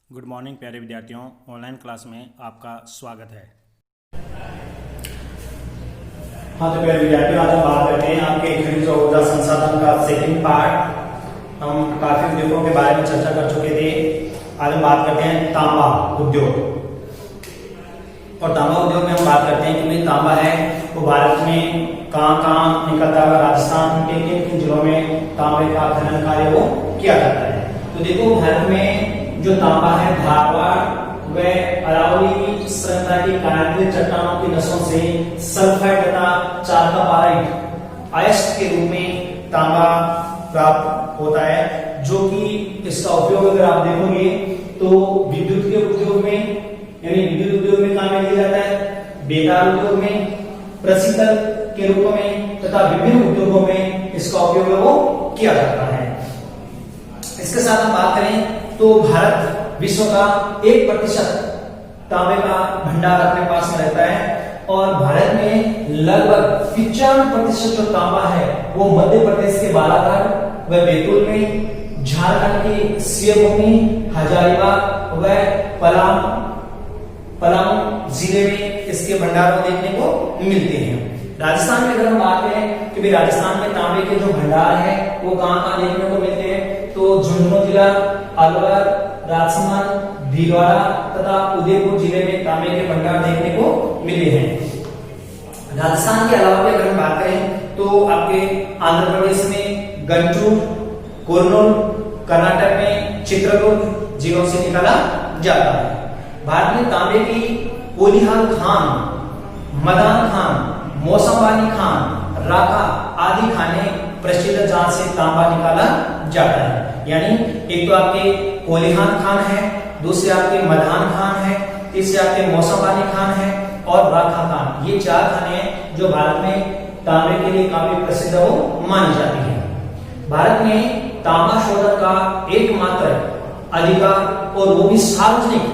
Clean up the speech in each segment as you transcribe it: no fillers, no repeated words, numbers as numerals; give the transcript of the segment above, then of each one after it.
Good morning प्यारे विद्यार्थियों, online class में आपका स्वागत है। हाँ तो प्यारे विद्यार्थियों, आज हम बात करते हैं आपके खनिज और ऊर्जा संसाधन का सेकंड पार्ट। हम काफी उद्योगों के बारे में चर्चा कर चुके थे। आज हम बात करते हैं तांबा उद्योग। और तांबा उद्योग में हम बात करते हैं कि भाई तांबा है वो भारत में कहाँ निकलता है, राजस्थान के किन जिलों में तांबे का खनन कार्य वो किया जाता है। तो देखो, भारत में जो तांबा है धारवाड़ व अरावली श्रृंखला की कायांतरित चट्टानों की नसों से सल्फाइड तथा चारकापाराइट अयस्क के रूप में तांबा प्राप्त होता है, जो कि इसका उपयोग अगर आप देखोगे तो विद्युत के उद्योग में, यानी विद्युत उद्योग में काम में लिया जाता है, बेतार उद्योग में, प्रशीतल के रूप में तथा विभिन्न उद्योगों में इसका उपयोग वो किया जाता है। इसके साथ हम बात करें तो भारत विश्व का 1% तांबे का भंडार अपने पास में रहता है और भारत में लगभग 95% जो तांबा है वो मध्य प्रदेश के बालाघाट व बैतूल में, झारखंड की सिवनी, हजारीबाग व पलामू जिले में इसके भंडार को देखने को मिलते हैं। राजस्थान में अगर हम बात करें कि भाई राजस्थान में तांबे के जो भंडार है वो कहाँ देखने को मिलते हैं, तो झुंझुनू जिला, अलवर, राजसमंद, भीलवाड़ा तथा उदयपुर जिले में तांबे के भंडार देखने को मिले हैं। राजस्थान के अलावा भी अगर हम बात करें तो आपके आंध्र प्रदेश में गंटूर, कुर्नूल, कर्नाटक में चित्रकूट जिलों से निकाला जाता है। भारत में तांबे की कोलिहार खान, मदान खान, मौसमवानी खान, राका आदि खाने प्रसिद्ध जहां से तांबा निकाला जाता है। यानी एक तो आपके कोलिहान खान है, दूसरे आपके मधान खान है, तीसरे आपके मौसमवानी खान है और राखा खान। ये 4 खाने हैं जो भारत में तांबे के लिए काफी प्रसिद्ध वो मानी जाती है। भारत में तांबा शोधन का एकमात्र अधिकार और वो भी सार्वजनिक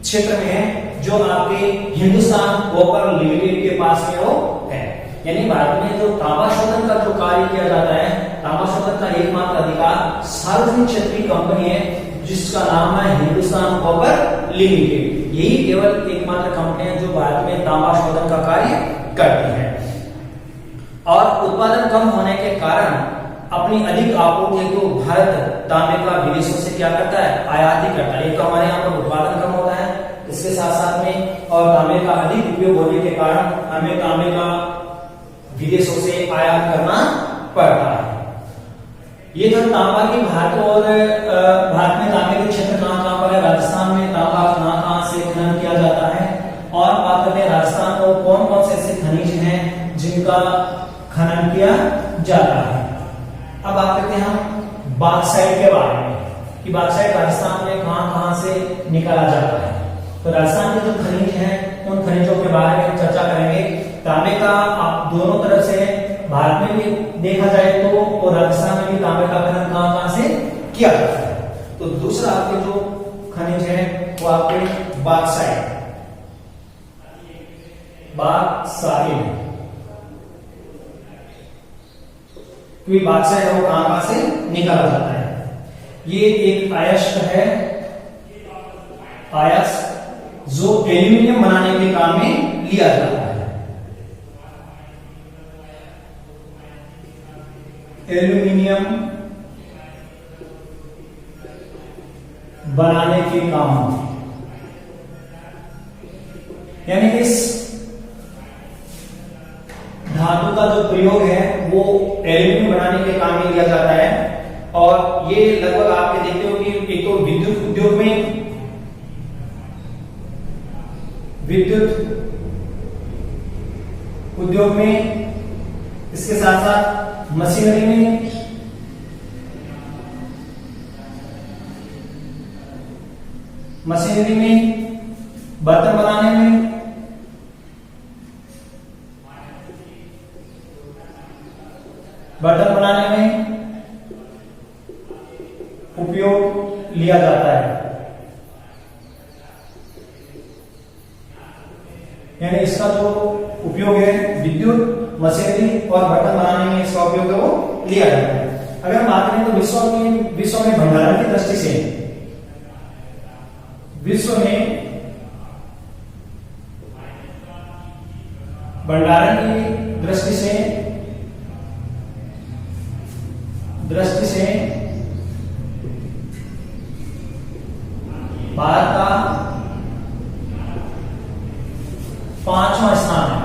क्षेत्र में है जो आपके हिंदुस्तान कॉपर लिमिटेड के पास में वो है। यानी भारत में जो तांबा शोधन का जो कार्य किया जाता है, तांबा शोधन का एकमात्र अधिकार सार्वजनिक क्षेत्र की कंपनी है जिसका नाम है हिंदुस्तान कॉपर लिमिटेड। यही केवल एकमात्र कंपनी है जो भारत में तांबा शोधन का कार्य करती है। और उत्पादन कम होने के कारण अपनी अधिक आपूर्ति हेतु भारत तांबे का विदेशों से क्या करता है, आयात ही करता है। एक तो हमारे यहाँ पर उत्पादन कम होता है, इसके साथ साथ में और तांबे का अधिक उपयोग होने के कारण हमें तांबे का विदेशों से आयात करना पड़ता है। ये तो तांबा की भारत और भारत में तांबे के क्षेत्र कहाँ पर है, राजस्थान में तांबा कहाँ से खनन किया जाता है। और बात करते हैं राजस्थान को कौन कौन से ऐसे खनिज हैं जिनका खनन किया जाता है। अब बात करते हैं हम बॉक्साइट के बारे में कि बॉक्साइट राजस्थान में कहाँ से निकाला जाता है। तो राजस्थान के जो खनिज हैं उन खनिजों के बारे में चर्चा करेंगे। तांबे का आप दोनों तरफ से भारत में भी देखा जाए तो और राजस्थान में भी तांबे का खनन कहाँ से किया जाता है। तो दूसरा आपके जो खनिज है वो आपके बॉक्साइट क्योंकि बॉक्साइट है वो कहाँ से निकाला जाता है। ये एक अयस्क है, अयस्क जो एल्यूमिनियम बनाने के काम में लिया जाता है। एल्यूमिनियम बनाने के काम, यानी इस धातु का जो प्रयोग है वो एल्यूमिनियम बनाने के काम में लिया जाता है। और ये लगभग आपके देखते हो कि एक तो विद्युत उद्योग में, इसके साथ साथ मशीनरी में, बर्तन बनाने में, उपयोग लिया जाता है। यानी इसका जो उपयोग है विद्युत, मशीनरी और बर्तन बनाने में इसका उपयोग वो लिया जाता है। अगर हम बात करें तो विश्व में भंडारण की दृष्टि से विश्व में भंडारण की दृष्टि से भारत का 5वां स्थान है।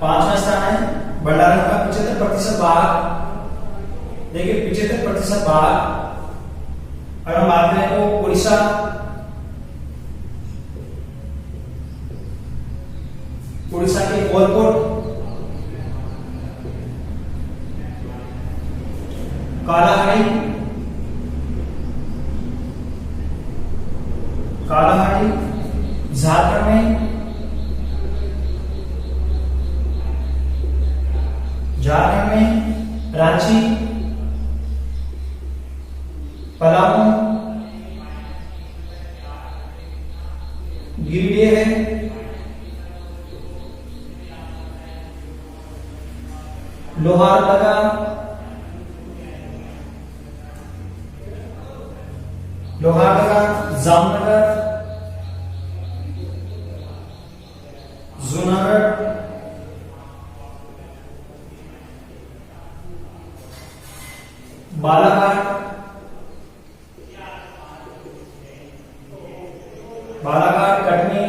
5वां स्थान है भंडारण का 75% भाग। देखिए 75% भाग अगर हम बात करें तो उड़ीसा, के कोलकोट, कालाहांडी, झारखंड में, रांची, पलामू, गिरिडीह है, लोहारदगा, जामनगर, जूनागढ़, बालाघाट, कटनी,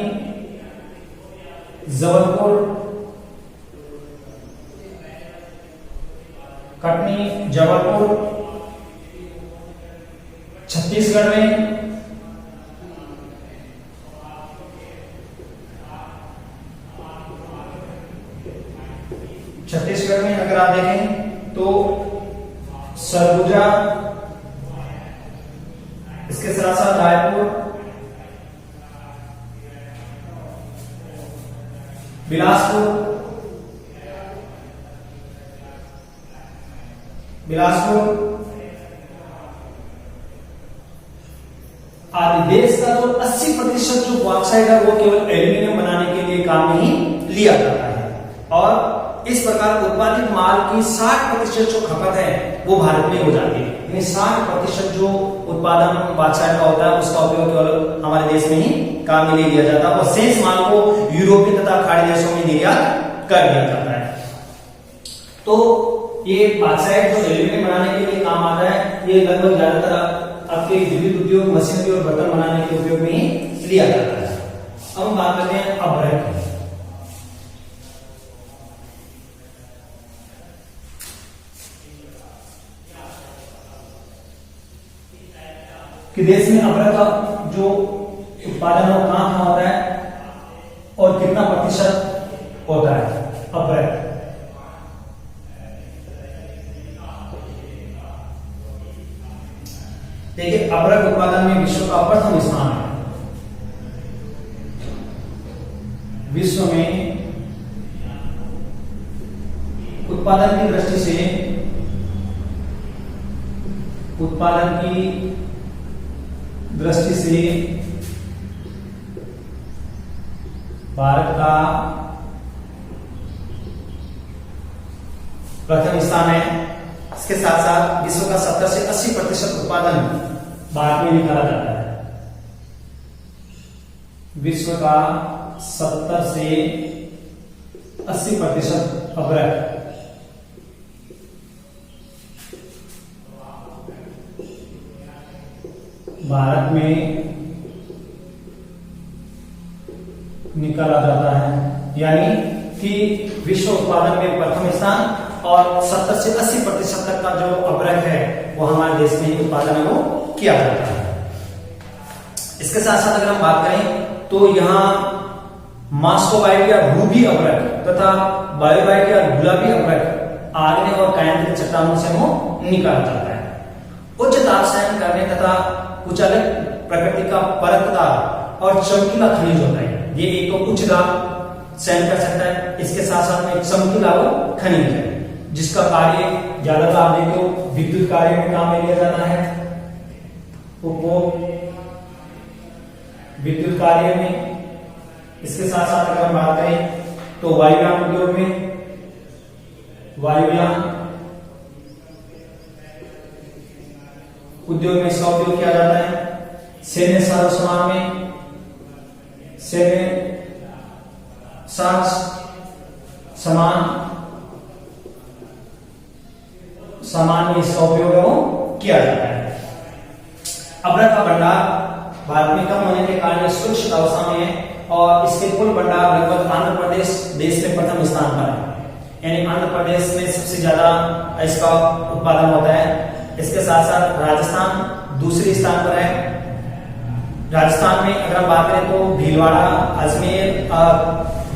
जबलपुर, छत्तीसगढ़ में अगर आप देखें तो सरगुजा, इसके साथ साथ रायपुर, बिलासपुर, आदि। देश का जो 80% जो बॉक्साइट है वो केवल एल्यूमिनियम बनाने के लिए काम में ही लिया जाता है और इस प्रकार उत्पादित माल की 60% जो खपत है वो भारत में हो जाती है। यानी 60% जो उत्पादन बॉक्साइट का होता है उसका उपयोग केवल हमारे देश में ही काम में लिया जाता है और शेष माल को यूरोपीय तथा खाड़ी देशों में निर्यात कर दिया जाता है। तो ये बॉक्साइट जो एल्यूमिनियम बनाने के लिए काम आता है ये लगभग ज्यादातर आपके विद्युत उद्योग, मशीनरी और बर्तन बनाने के उपयोग में ही लिया जाता है। अब हम बात करते हैं अभ्रक की। कि देश में अभ्रक का जो उत्पादन है वो कहां होता है और कितना प्रतिशत होता है अभ्रक। देखिए अभ्रक उत्पादन में विश्व का प्रथम स्थान है। विश्व में उत्पादन की दृष्टि से भारत का प्रथम स्थान है। इसके साथ साथ विश्व का 70 से 80% उत्पादन भारत में निकाला जाता है। विश्व का 70 से 80% अभ्रक भारत में निकाला जाता है। यानी कि विश्व उत्पादन में प्रथम स्थान और 70 से 80% तक का जो अभ्रक है वो हमारे देश में ही उत्पादन वो किया जाता है। इसके साथ साथ अगर हम बात करें तो यहाँ मास्कोबाइट या रूबी अभ्रक तथा बायोबाइट या गुलाबी अभ्रक आग्नेय और कायांतरित चट्टानों से वो निकाला जाता है। उच्च ताप सहन करने तथा कुछ अलग प्रकृति का परतदार और चमकीला खनिज होता है। ये एक तो उच्च दाब सहन कर सकता है, इसके साथ साथ में चमकीला वो खनिज है जिसका कार्य ज्यादातर आप देखते हो विद्युत कार्य में काम में लिया जाता है। उपभोग विद्युत कार्य में, इसके साथ साथ अगर हम बात करें तो वायुयान उद्योग में, उद्योग में इसका उपयोग किया जाता है। सैन्य साजो सामान में, सैन्य साज सामान में इसका उपयोग है वो किया जाता है। अभ्रक का भंडार भारत में कम होने के कारण सुरक्षित अवस्था में है और इसके कुल भंडार लगभग आंध्र प्रदेश देश में प्रथम स्थान पर है, यानी आंध्र प्रदेश में सबसे ज्यादा इसका उत्पादन होता है। इसके साथ साथ राजस्थान दूसरे स्थान पर है। राजस्थान में अगर हम बात करें तो भीलवाड़ा, अजमेर,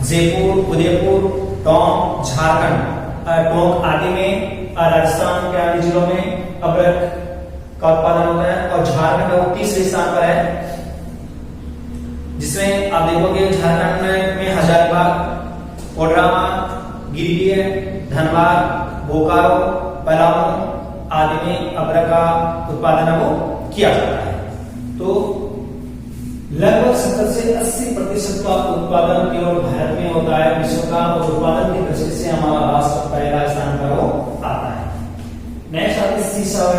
जयपुर, उदयपुर, टोंक, झारखंड, टोंक आदि में राजस्थान के आदि जिलों में अभ्रक का उत्पादन होता है और झारखंड वो तीसरे स्थान पर है, जिसमें आप देखोगे झारखंड में हजारीबाग, कोडरमा, गिरिडीह, धनबाद, बोकारो, पलामू आदि में अभ्रक का उत्पादन है वो किया जाता है। तो लगभग 70 से 80% का उत्पादन केवल भारत में होता है विश्व का, और उत्पादन की दृष्टि से हमारा राष्ट्र पहला स्थान पर वो आता है। नेक्स्ट आते हैं सीसा व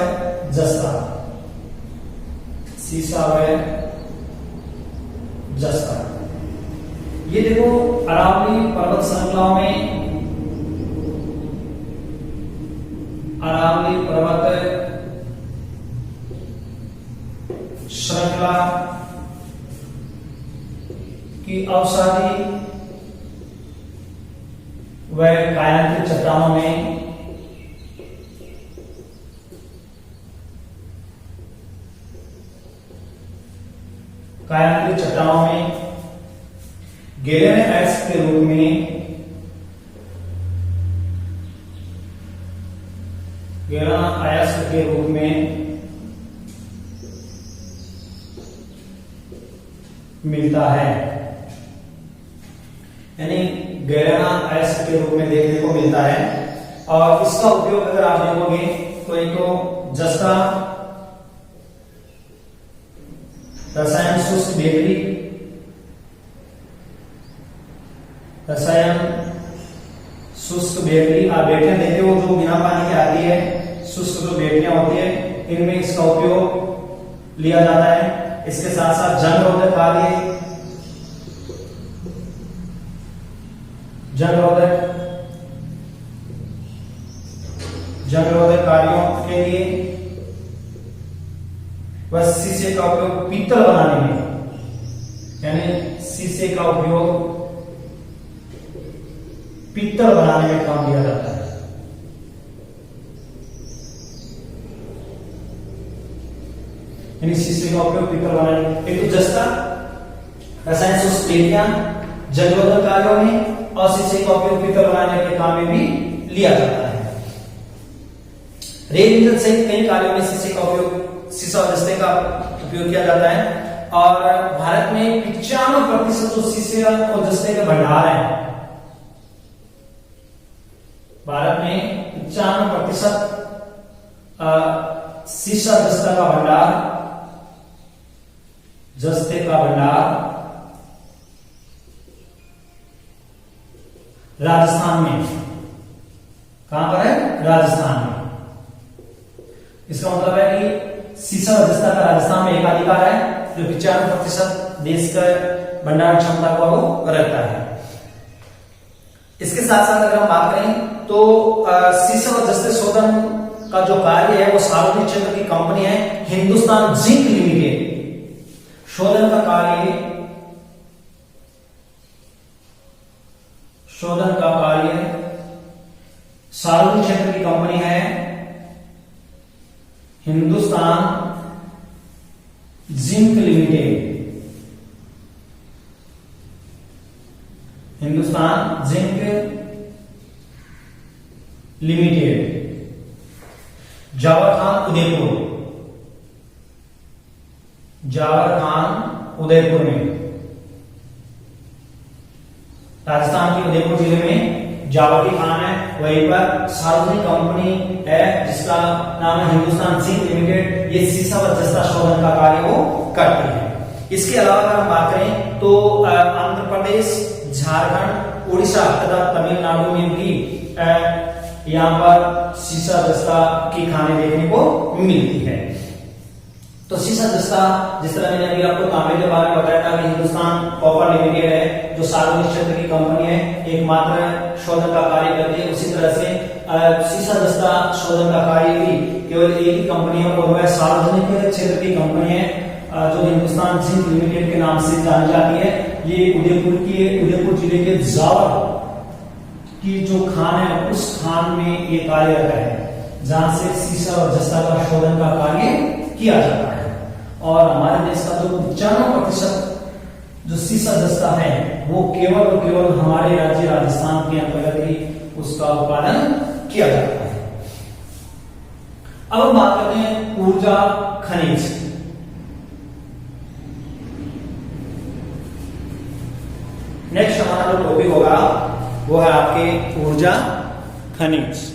जस्ता। सीसा व जस्ता, ये देखो अरावली पर्वत श्रृंखलाओं में, अरावली पर्वत श्रृंखला की अवसादी व कायांत्रिक चट्टानों में गैलेन अयस्क के रूप में मिलता है, यानी गैलेना अयस्क के रूप में देखने को मिलता है। और इसका उपयोग अगर आप देखोगे तो एक तो जस्ता रसायन शुष्क बेकरी, आप बेटियां देखते हो जो बिना पानी के आती है, शुष्क जो बेटियां होती है, इनमें इसका उपयोग लिया जाता है। इसके साथ साथ जंग रोधक कार्यों के लिए वह शीशे का उपयोग पीतल बनाने में, यानी शीशे का उपयोग पीतल बनाने में काम लिया जाता है। यानी शीशे का उपयोग पीतल बनाने में, एक तो जस्ता रसायन शुष्क बेटियां जंगरोधक कार्यों में और शीशे का उपयोग पीतल बनाने के काम में भी लिया जाता है। रेल इंजन सहित कई कार्यों में शीशे का उपयोग, शीशा और जस्ते का उपयोग किया जाता है। और भारत में 95% जो शीशे और जस्ते के भंडार है, भारत में 95% शीशा जस्ता का भंडार, जस्ते का भंडार राजस्थान में। कहां पर है? राजस्थान में। इसका मतलब है कि शीशा और जस्ता का राजस्थान में एकाधिकार है, जो 95% देश का भंडार क्षमता को वो रखता है। इसके साथ साथ अगर हम बात करें तो शीशा और जस्ते शोधन का जो कार्य है वो सार्वजनिक क्षेत्र की कंपनी है हिंदुस्तान जिंक लिमिटेड। शोधन का कार्य सार्वजनिक क्षेत्र की कंपनी है Hindustan Zinc Limited. Hindustan Zinc Limited, Zawar खान उदयपुर में, राजस्थान के उदयपुर जिले में जावर की खान है, वहीं पर सार्वजनिक कंपनी है जिसका नाम है हिंदुस्तान जिंक लिमिटेड। ये शीशा और जस्ता शोधन का कार्य वो करती है। इसके अलावा अगर हम बात करें तो आंध्र प्रदेश, झारखंड, उड़ीसा तथा तमिलनाडु में भी यहाँ पर शीशा जस्ता की खानें देखने को मिलती है। तो सीसा जस्ता, जिस तरह मैंने अभी आपको तांबे के बारे में बताया था कि हिंदुस्तान कॉपर लिमिटेड है जो सार्वजनिक क्षेत्र की कंपनी है, एकमात्र शोधन का कार्य करती है। उसी तरह से सीसा जस्ता शोधन का कार्य भी केवल एक ही कंपनी है और वह सार्वजनिक क्षेत्र की कंपनी है जो हिंदुस्तान जिंक लिमिटेड के नाम से जानी जाती है। ये उदयपुर जिले के जावर की जो खान है उस खान में ये कार्यरत है जहां से सीसा और जस्ता का शोधन का कार्य किया जाता है। और हमारे देश का जो 95% जो सीसा जस्ता है वो केवल और केवल हमारे राज्य राजस्थान के अंतर्गत ही उसका उत्पादन किया जाता है। अब हम बात करते हैं ऊर्जा खनिज। नेक्स्ट हमारा जो टॉपिक होगा वो है आपके ऊर्जा खनिज।